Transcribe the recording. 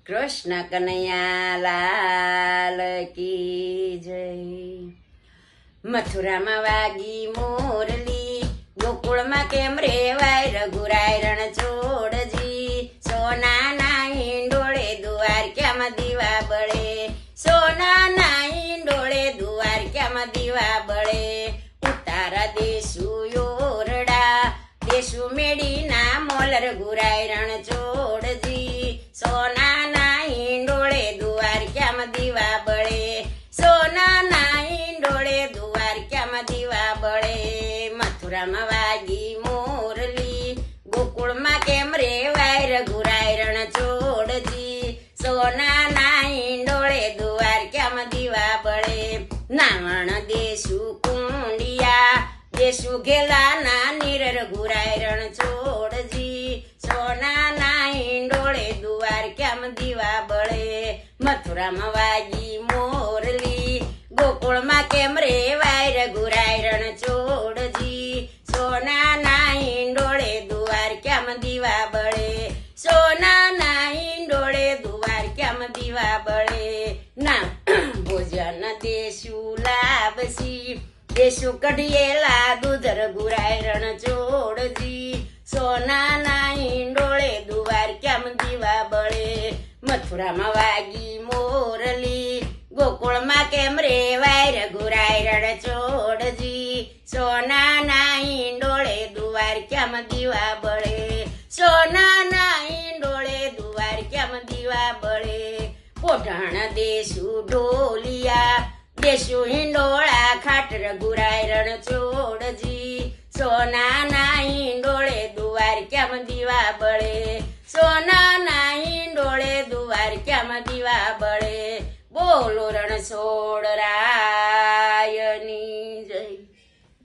કૃષ્ણ કનૈયા લાલ કી જય। મથુરામાં વાગી મોરલી, ગોકુળમાં કેમ રેવાય રઘુરાય રણછોડજી। સોનાના હિંડોળે દ્વારકામાં દીવા બળે, સોનાના હિંડોળે દ્વારકામાં દીવા બળે। ઉતારા દેશુ યોરડા, દેશુ મેડીના મોલ રઘુરાય રણછોડજી। સોનાના હિંડોળે દ્વારકામાં દીવા બળે, સોનાના હિંડોળે દ્વારકામાં દીવા બળે। મથુરામાં વાગી મોરલી, ગોકુળમાં કેમ રેવાય રઘુરાય રણછોડજી। સોનાના હિંડોળે દ્વારકામાં દીવા બળે। નાવણ દેશુ કુંડિયા, દેશુ ઘેલાના નીર રઘુરાય રણછોડજી। સોનાના હિંડોળે દ્વારકામાં દીવા બળે। મથુરામાં વાગી મોરલી, ગોકુળમાં કેમ રેવાય રઘુરાય રણછોડજી। સોનાના હિંડોળે દ્વારકામાં દીવા બળે, સોનાના હિંડોળે દ્વારકામાં દીવા બળે। ના ભોજન દેશુ લાવસી, દેશુ કઢિયેલા દૂધ રઘુરાય રણછોડજી। સોનાના હિંડોળે દ્વારકામાં દીવા બળે। મથુરામાં વાગી મોરલી, ગોકુળમાં કેમ રેવાય રઘુરાય રણછોડજી। સોનાના હિંડોળે દ્વારકામાં દીવા બળે, સોનાના હિંડોળે દ્વારકામાં દીવા બળે। પોઢાણ દેશુ ઢોલિયા, દેશુ હિંડોળા ખાટ રઘુરાય રણછોડજી। સોનાના હિંડોળે દ્વારકામાં દીવા બળે, સોનાના હિંડોળે દ્વારકામાં દીવા બળે। બોલો રણછોડ રા